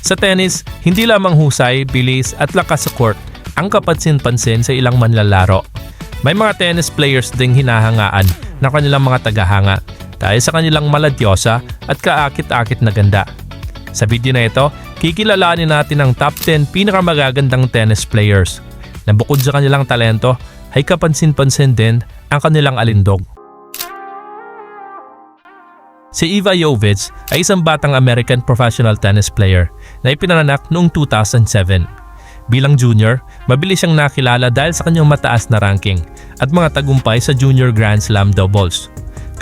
Sa tennis, hindi lamang husay, bilis at lakas sa court ang kapansin-pansin sa ilang manlalaro. May mga tennis players ding hinahangaan na kanilang mga tagahanga dahil sa kanilang maladyosa at kaakit-akit na ganda. Sa video na ito, kikilalanin natin ang top 10 pinakamagagandang tennis players na bukod sa kanilang talento ay kapansin-pansin din ang kanilang alindog. Si Iva Jovic ay isang batang American professional tennis player na ipinanganak noong 2007. Bilang junior, mabilis siyang nakilala dahil sa kanyang mataas na ranking at mga tagumpay sa Junior Grand Slam doubles,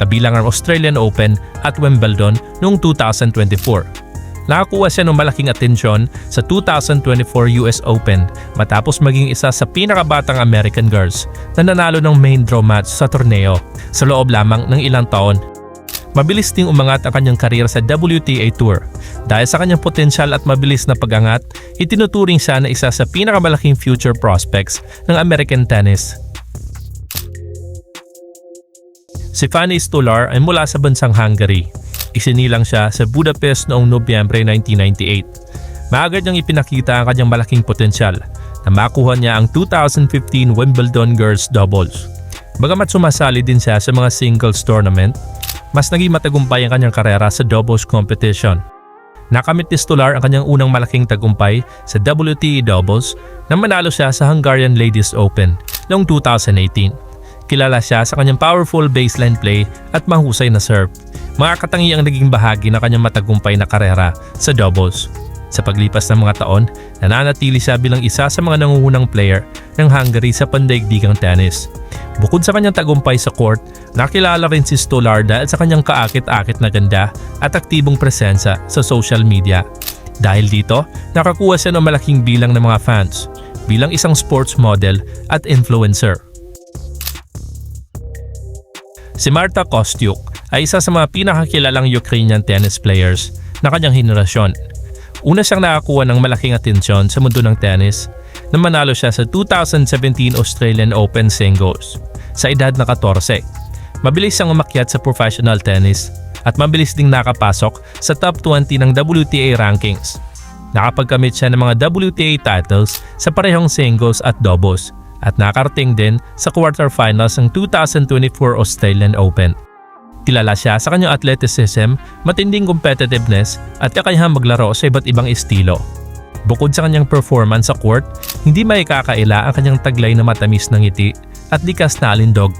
kabilang ang Australian Open at Wimbledon noong 2024. Nakakuha siya ng malaking atensyon sa 2024 US Open matapos maging isa sa pinakabatang American girls na nanalo ng main draw match sa torneo sa loob lamang ng ilang taon. Mabilis ding umangat ang kanyang karyer sa WTA Tour. Dahil sa kanyang potensyal at mabilis na pag-angat, itinuturing siya na isa sa pinakamalaking future prospects ng American tennis. Si Fanny Stolar ay mula sa bansang Hungary. Isinilang siya sa Budapest noong Nobyembre 1998. Maagad niyang ipinakita ang kanyang malaking potensyal na makuha niya ang 2015 Wimbledon Girls Doubles. Bagamat sumasali din siya sa mga singles tournament, mas naging matagumpay ang kanyang karera sa doubles competition. Nakamit ni Stolar ang kanyang unang malaking tagumpay sa WTA doubles nang manalo siya sa Hungarian Ladies Open noong 2018. Kilala siya sa kanyang powerful baseline play at mahusay na serve, mga katangiang naging bahagi ng kanyang matagumpay na karera sa doubles. Sa paglipas ng mga taon, nananatili siya bilang isa sa mga nangungunang player ng Hungary sa pandaigdigang tennis. Bukod sa kanyang tagumpay sa court, nakilala rin si Stolar dahil sa kanyang kaakit-akit na ganda at aktibong presensya sa social media. Dahil dito, nakakuha siya ng malaking bilang ng mga fans bilang isang sports model at influencer. Si Marta Kostyuk ay isa sa mga pinakakilalang Ukrainian tennis players na kanyang henerasyon. Una siyang nakakuha ng malaking atensyon sa mundo ng tennis na manalo siya sa 2017 Australian Open Singles sa edad na 14. Mabilis siyang umakyat sa professional tennis at mabilis ding nakapasok sa top 20 ng WTA rankings. Nakapagkamit siya ng mga WTA titles sa parehong singles at doubles at nakarating din sa quarterfinals ng 2024 Australian Open. Kilala siya sa kanyang athleticism, matinding competitiveness at kakayahang maglaro sa iba't ibang estilo. Bukod sa kanyang performance sa court, hindi may kakaila ang kanyang taglay na matamis na ngiti at likas na alindog.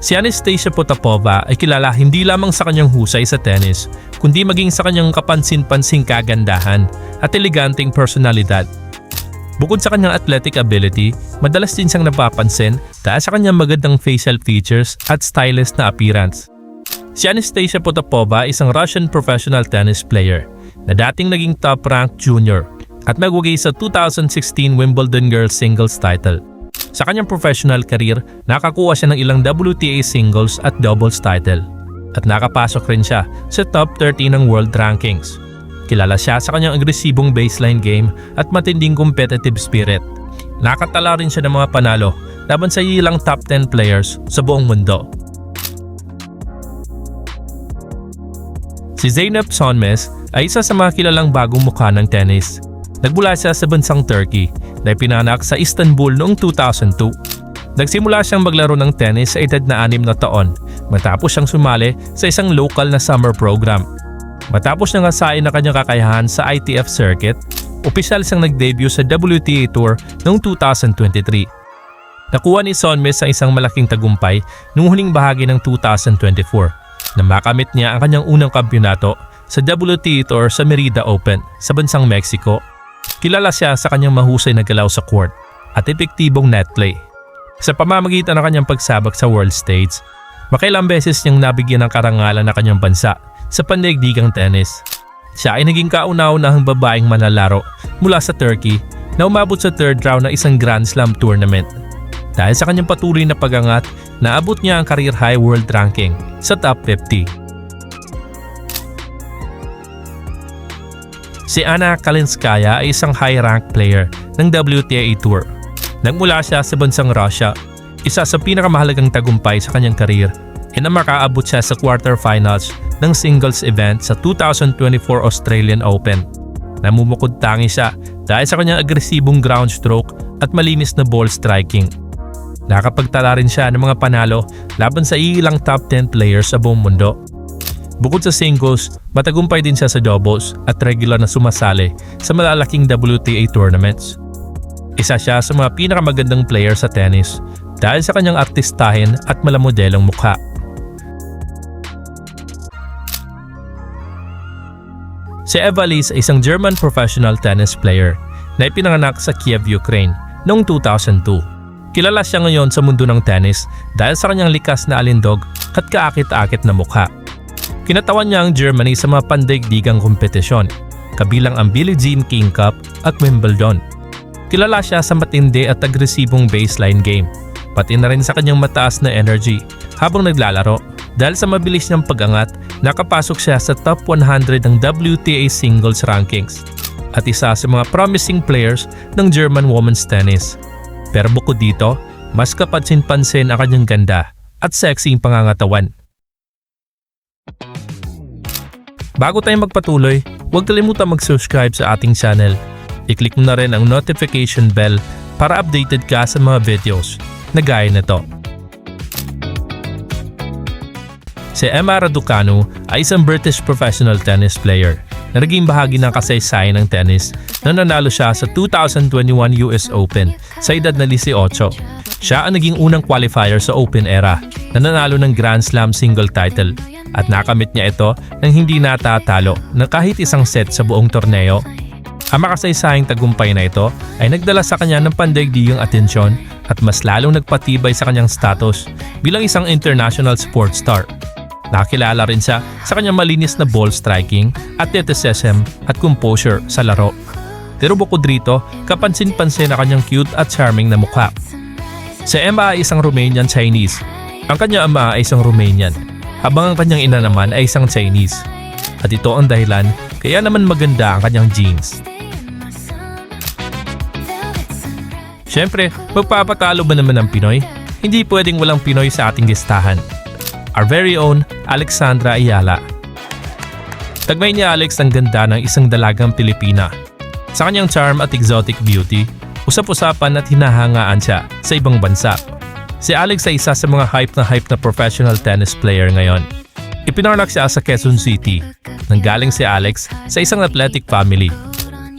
Si Anastasia Potapova ay kilala hindi lamang sa kanyang husay sa tennis, kundi maging sa kanyang kapansin-pansing kagandahan at eleganteng personalidad. Bukod sa kanyang athletic ability, madalas din siyang napapansin dahil sa kanyang magandang facial features at stylish na appearance. Si Anastasia Potapova ay isang Russian professional tennis player na dating naging top-ranked junior at magwagi sa 2016 Wimbledon Girls Singles title. Sa kanyang professional career, nakakuha siya ng ilang WTA singles at doubles title at nakapasok rin siya sa top 30 ng world rankings. Kilala siya sa kanyang agresibong baseline game at matinding competitive spirit. Nakatala rin siya ng mga panalo laban sa ilang top 10 players sa buong mundo. Si Zeynep Sönmez ay isa sa mga kilalang bagong mukha ng tennis. Nagmula siya sa bansang Turkey na ipinanak sa Istanbul noong 2002. Nagsimula siyang maglaro ng tennis sa edad na 6 na taon matapos siyang sumali sa isang local na summer program. Matapos niyang hasain ang kanyang kakayahan sa ITF circuit, opisyal siyang nag-debut sa WTA Tour noong 2023. Nakuha ni Sönmez ang isang malaking tagumpay noong huling bahagi ng 2024 na makamit niya ang kanyang unang kampyonato sa WTA Tour sa Merida Open sa bansang Mexico. Kilala siya sa kanyang mahusay na galaw sa court at epektibong net play. Sa pamamagitan ng kanyang pagsabak sa world stage, makailang beses niyang nabigyan ng karangalan ng kanyang bansa sa pandaigdigang tennis. Siya ay naging kauna-unahang babaeng manlalaro mula sa Turkey na umabot sa third round ng isang Grand Slam tournament. Dahil sa kanyang patuloy na pag-angat, naabot niya ang career high world ranking sa top 50. Si Anna Kalinskaya ay isang high-ranked player ng WTA Tour. Nagmula siya sa bansang Russia, isa sa pinakamahalagang tagumpay sa kanyang career na makaabot siya sa quarterfinals ng singles event sa 2024 Australian Open. Namumukod tangi siya dahil sa kanyang agresibong ground stroke at malinis na ball striking. Nakapagtala rin siya ng mga panalo laban sa ilang top 10 players sa buong mundo. Bukod sa singles, matagumpay din siya sa doubles at regular na sumasali sa malalaking WTA tournaments. Isa siya sa mga pinakamagandang player sa tennis dahil sa kanyang artistahin at malamodelong mukha. Si Eva Lys ay isang German professional tennis player na ipinanganak sa Kiev, Ukraine noong 2002. Kilala siya ngayon sa mundo ng tennis dahil sa kanyang likas na alindog at kaakit-akit na mukha. Kinatawan niya ang Germany sa mga pandaigdigang kompetisyon, kabilang ang Billie Jean King Cup at Wimbledon. Kilala siya sa matindi at agresibong baseline game, pati na rin sa kanyang mataas na energy habang naglalaro. Dahil sa mabilis niyang pag-angat, nakapasok siya sa top 100 ng WTA singles rankings at isa sa mga promising players ng German women's tennis. Pero bukod dito, mas kapansin-pansin ang kanyang ganda at sexy pangangatawan. Bago tayo magpatuloy, huwag kalimutan mag-subscribe sa ating channel. I-click mo na rin ang notification bell para updated ka sa mga videos na gaya nito. Si Emma Raducanu ay isang British professional tennis player na naging bahagi ng kasaysayan ng tennis na nanalo siya sa 2021 US Open sa edad na 18. Siya ang naging unang qualifier sa Open era na nanalo ng Grand Slam single title at nakamit niya ito nang hindi natatalo ng kahit isang set sa buong torneo. Ang makasaysayang tagumpay na ito ay nagdala sa kanya ng pandaigdigang atensyon at mas lalong nagpatibay sa kanyang status bilang isang international sports star. Nakilala rin siya sa kanyang malinis na ball striking, athleticism at composure sa laro. Pero bukod rito, kapansin-pansin na kanyang cute at charming na mukha. Si Emma ay isang Romanian Chinese. Ang kanyang ama ay isang Romanian, habang ang kanyang ina naman ay isang Chinese. At ito ang dahilan kaya naman maganda ang kanyang genes. Siyempre, magpapatalo ba naman ang Pinoy? Hindi pwedeng walang Pinoy sa ating listahan. Our very own Alexandra Ayala. Tagmay ni Alex ang ganda ng isang dalagang Pilipina. Sa kanyang charm at exotic beauty, usap-usapan at hinahangaan siya sa ibang bansa. Si Alex ay isa sa mga hype na professional tennis player ngayon. Ipinanganak siya sa Quezon City. Nanggaling si Alex sa isang athletic family.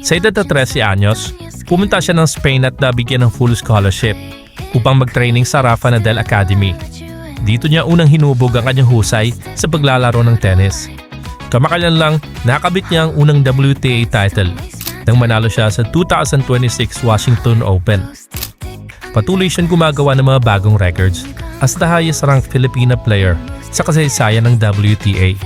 Sa edad na 13 anyos, pumunta siya ng Spain at nabigyan ng full scholarship upang mag-training sa Rafa Nadal Academy. Dito niya unang hinubog ang kanyang husay sa paglalaro ng tennis. Kamakailan lang, nakabit niya ang unang WTA title nang manalo siya sa 2026 Washington Open. Patuloy siyang gumagawa ng mga bagong records as the highest ranked Filipina player sa kasaysayan ng WTA.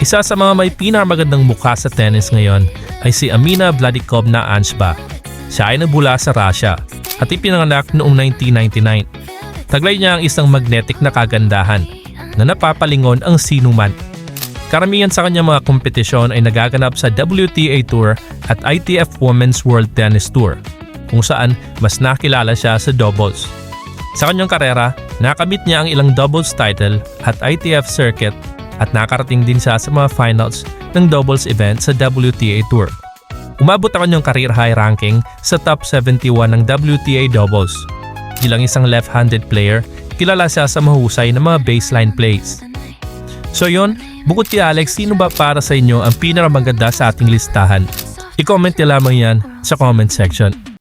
Isa sa mga may pinakamagandang mukha sa tennis ngayon ay si Amina Vladikovna Anshba. Siya ay nabula sa Russia at ipinanganak noong 1999. Taglay niya ang isang magnetic na kagandahan na napapalingon ang sinuman. Karamihan sa kanyang mga kompetisyon ay nagaganap sa WTA Tour at ITF Women's World Tennis Tour, kung saan mas nakilala siya sa doubles. Sa kanyang karera, nakamit niya ang ilang doubles title at ITF circuit at nakarating din siya sa mga finals ng doubles event sa WTA Tour. Umabot ang kanyang career high ranking sa top 71 ng WTA doubles. Bilang isang left-handed player, kilala siya sa mahusay na mga baseline plays. So yon, bukod kay Alex, sino ba para sa inyo ang pinakamaganda sa ating listahan? I-comment niyo lamang yan sa comment section.